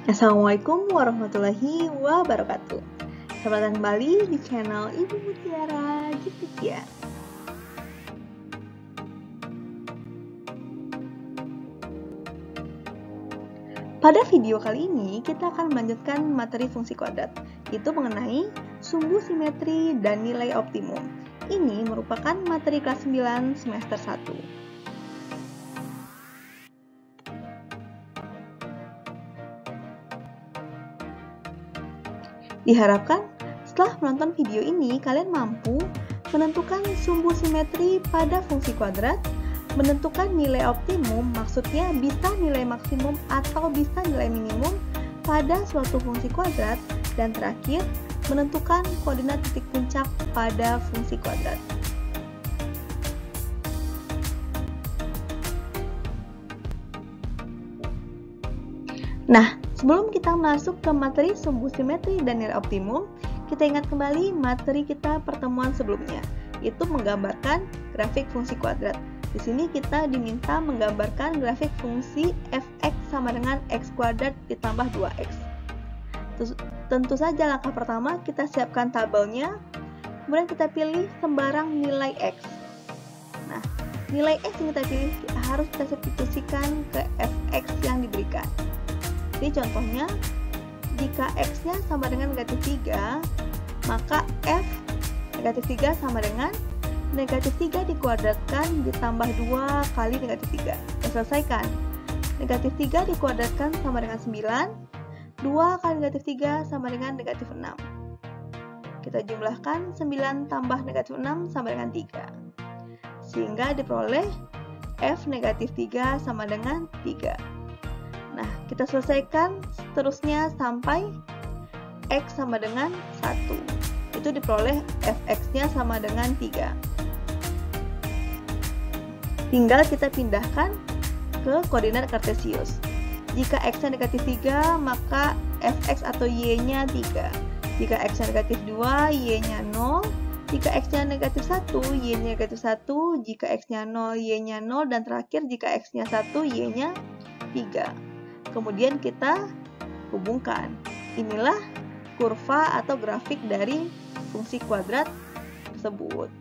Assalamualaikum warahmatullahi wabarakatuh. Selamat datang kembali di channel Ibu Mutiara Giftikia. Pada video kali ini kita akan melanjutkan materi fungsi kuadrat, yaitu mengenai sumbu simetri dan nilai optimum. Ini merupakan materi kelas 9 semester 1. Diharapkan setelah menonton video ini, kalian mampu menentukan sumbu simetri pada fungsi kuadrat, menentukan nilai optimum, maksudnya bisa nilai maksimum atau bisa nilai minimum pada suatu fungsi kuadrat, dan terakhir, menentukan koordinat titik puncak pada fungsi kuadrat. Nah, sebelum kita masuk ke materi sumbu simetri dan nilai optimum, kita ingat kembali materi kita pertemuan sebelumnya, yaitu menggambarkan grafik fungsi kuadrat. Di sini kita diminta menggambarkan grafik fungsi fx sama dengan x kuadrat ditambah 2x. Tentu saja langkah pertama kita siapkan tabelnya, kemudian kita pilih sembarang nilai x. Nah, nilai x yang kita pilih harus kita substitusikan ke fx yang diberikan. Jadi contohnya, jika x-nya sama dengan negatif 3, maka f negatif 3 sama dengan negatif 3 dikuadratkan ditambah 2 kali negatif 3. Kita selesaikan. Negatif 3 dikuadratkan sama dengan 9, 2 kali negatif 3 sama dengan negatif 6. Kita jumlahkan 9 tambah negatif 6 sama dengan 3. Sehingga diperoleh f negatif 3 sama dengan 3. Nah, kita selesaikan seterusnya sampai x sama dengan 1. Itu diperoleh fx-nya sama dengan 3. Tinggal kita pindahkan ke koordinat kartesius. Jika x-nya negatif 3, maka fx atau y-nya 3. Jika x-nya negatif 2, y-nya 0. Jika x-nya negatif 1, y-nya negatif 1. Jika x-nya 0, y-nya 0. Dan terakhir, jika x-nya 1, y-nya 3. Kemudian kita hubungkan. Inilah kurva atau grafik dari fungsi kuadrat tersebut.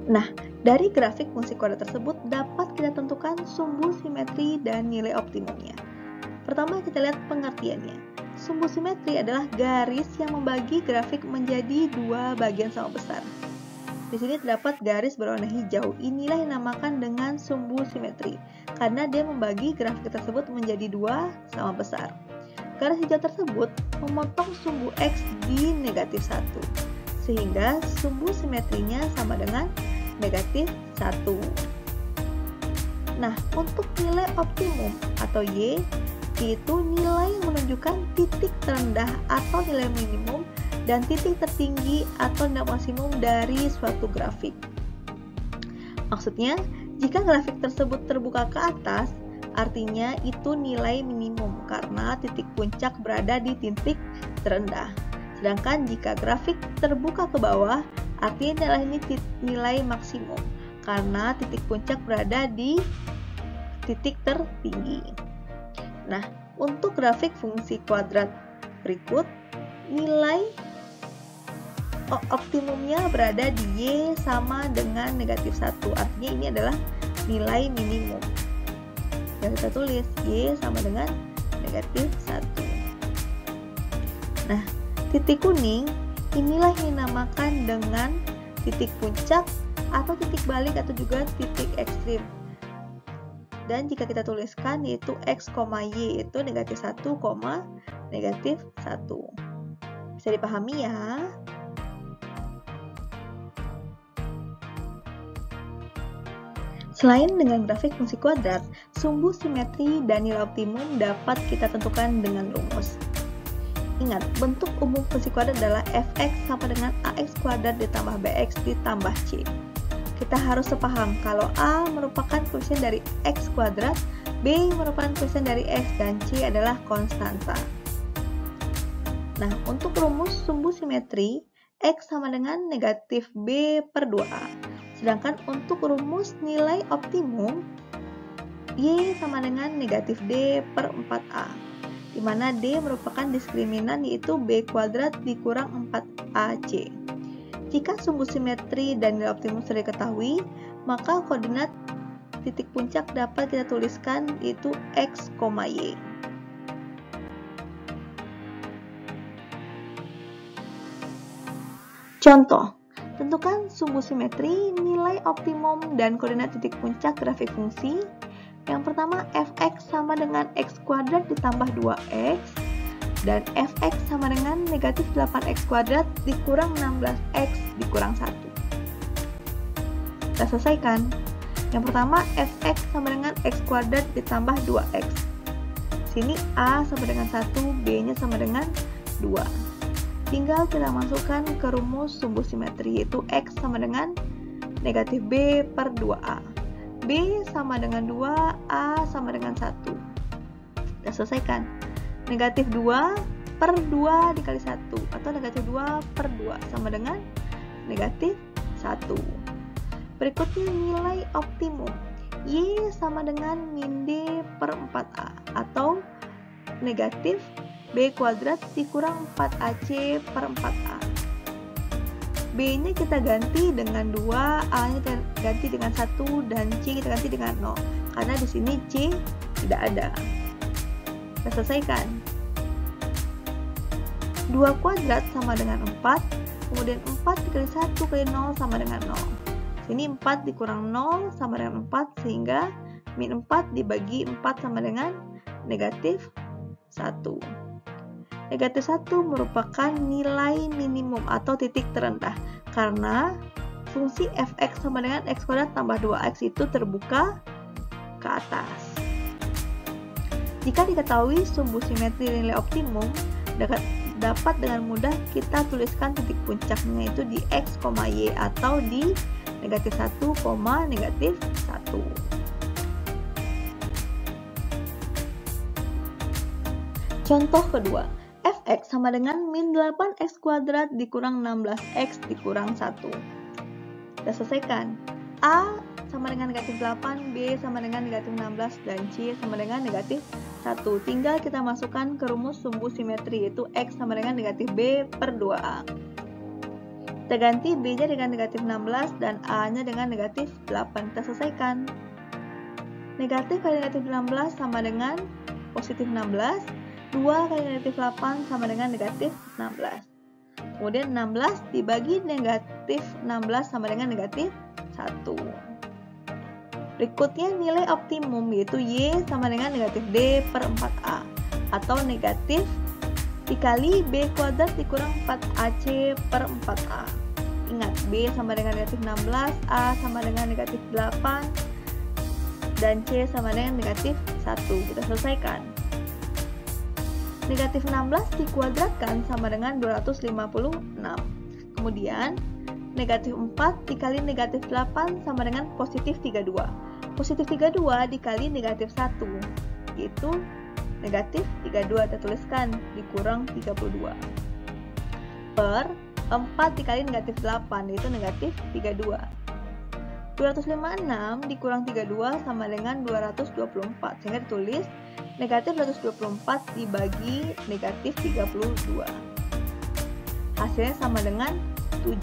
Nah, dari grafik fungsi kuadrat tersebut dapat kita tentukan sumbu simetri dan nilai optimumnya. Pertama, kita lihat pengertiannya. Sumbu simetri adalah garis yang membagi grafik menjadi dua bagian sama besar. Di sini terdapat garis berwarna hijau. Inilah yang dinamakan dengan sumbu simetri, karena dia membagi grafik tersebut menjadi dua sama besar. Garis hijau tersebut memotong sumbu x di negatif 1, sehingga sumbu simetrinya sama dengan negatif 1. Nah, untuk nilai optimum atau y, yaitu nilai yang menunjukkan titik terendah atau nilai minimum dan titik tertinggi atau nilai maksimum dari suatu grafik. Maksudnya, jika grafik tersebut terbuka ke atas, artinya itu nilai minimum karena titik puncak berada di titik terendah. Sedangkan jika grafik terbuka ke bawah, artinya ini nilai maksimum karena titik puncak berada di titik tertinggi. Nah, untuk grafik fungsi kuadrat berikut, nilai optimumnya berada di y sama dengan negatif 1. Artinya ini adalah nilai minimum. Yang kita tulis y sama dengan negatif 1. Nah, titik kuning inilah yang dinamakan dengan titik puncak atau titik balik atau juga titik ekstrim. Dan jika kita tuliskan yaitu x, y itu negatif 1, negatif 1. Bisa dipahami ya? Selain dengan grafik fungsi kuadrat, sumbu simetri dan nilai optimum dapat kita tentukan dengan rumus. Ingat, bentuk umum fungsi kuadrat adalah fx sama dengan ax kuadrat ditambah bx ditambah c. Kita harus sepaham kalau a merupakan koefisien dari x kuadrat, b merupakan koefisien dari x, dan c adalah konstanta. Nah, untuk rumus sumbu simetri, x sama dengan negatif b per 2a. Sedangkan untuk rumus nilai optimum, Y sama dengan negatif D per 4A, di mana D merupakan diskriminan yaitu B kuadrat dikurang 4AC. Jika sumbu simetri dan nilai optimum sudah diketahui, maka koordinat titik puncak dapat kita tuliskan yaitu X, Y. Contoh, tentukan sumbu simetri, nilai optimum, dan koordinat titik puncak grafik fungsi. Yang pertama, fx sama dengan x kuadrat ditambah 2x, dan fx sama dengan negatif 8x kuadrat dikurang 16x dikurang 1. Kita selesaikan. Yang pertama, fx sama dengan x kuadrat ditambah 2x. Sini a sama dengan 1, b-nya sama dengan 2. Tinggal kita masukkan ke rumus sumbu simetri, yaitu x sama dengan negatif b per 2a. B sama dengan 2, A sama dengan 1. Kita selesaikan. Negatif 2 per 2 dikali 1, atau negatif 2 per 2 sama dengan negatif 1. Berikutnya nilai optimum. Y sama dengan min D per 4A, atau negatif B kuadrat dikurang 4AC per 4A. B-nya kita ganti dengan 2, A-nya kita ganti dengan 1, dan C kita ganti dengan 0. Karena di sini C tidak ada. Kita selesaikan. 2 kuadrat sama dengan 4, kemudian 4 dikali 1 kali 0 sama dengan 0. Sini 4 dikurang 0 sama dengan 4, sehingga min 4 dibagi 4 sama dengan negatif 1. Negatif 1 merupakan nilai minimum atau titik terendah, karena fungsi fx sama dengan x kuadrat tambah 2x itu terbuka ke atas. Jika diketahui sumbu simetri nilai optimum, dapat dengan mudah kita tuliskan titik puncaknya itu di x, y, atau di negatif 1, negatif 1. Contoh kedua, fx sama dengan min 8x kuadrat dikurang 16x dikurang 1. Kita selesaikan. A sama dengan negatif 8, B sama dengan negatif 16, dan C sama dengan negatif 1. Tinggal kita masukkan ke rumus sumbu simetri, yaitu x sama dengan negatif B per 2A. Kita ganti B-nya dengan negatif 16 dan A-nya dengan negatif 8. Kita selesaikan. Negatif kali negatif 16 sama dengan positif 16. 2 kali negatif 8 sama dengan negatif 16. Kemudian 16 dibagi negatif 16 sama dengan negatif 1. Berikutnya nilai optimum, yaitu Y sama dengan negatif D per 4A, atau negatif dikali B kuadrat dikurang 4AC per 4A. Ingat, B sama dengan negatif 16, A sama dengan negatif 8, dan C sama dengan negatif 1. Kita selesaikan. Negatif 16 dikuadratkan sama dengan 256. Kemudian, negatif 4 dikali negatif 8 sama dengan positif 32. Positif 32 dikali negatif 1, yaitu negatif 32. Kita tuliskan dikurang 32. Per 4 dikali negatif 8, yaitu negatif 32. 256 dikurang 32 sama dengan 224, sehingga ditulis negatif 224 dibagi negatif 32. Hasilnya sama dengan 7.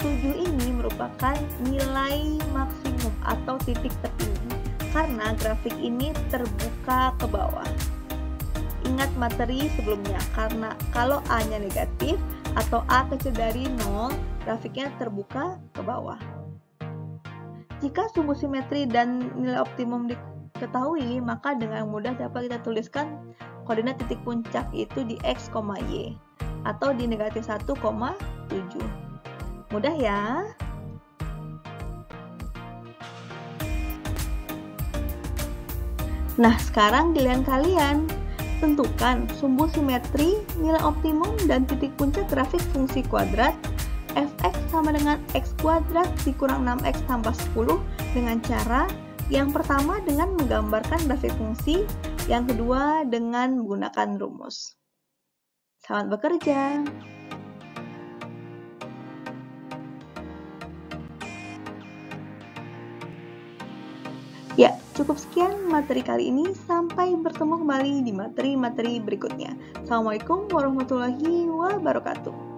7 ini merupakan nilai maksimum atau titik tertinggi, karena grafik ini terbuka ke bawah. Ingat materi sebelumnya, karena kalau A-nya negatif atau A kecil dari 0, grafiknya terbuka ke bawah. Jika sumbu simetri dan nilai optimum diketahui, maka dengan mudah dapat kita tuliskan koordinat titik puncak itu di x, y, atau di negatif 1, 7. Mudah ya? Nah, sekarang giliran kalian. Tentukan sumbu simetri, nilai optimum, dan titik puncak grafik fungsi kuadrat fx sama dengan x kuadrat dikurang 6x tambah 10 dengan cara yang pertama dengan menggambarkan grafik fungsi, yang kedua dengan menggunakan rumus. Selamat bekerja! Ya, cukup sekian materi kali ini. Sampai bertemu kembali di materi-materi berikutnya. Assalamualaikum warahmatullahi wabarakatuh.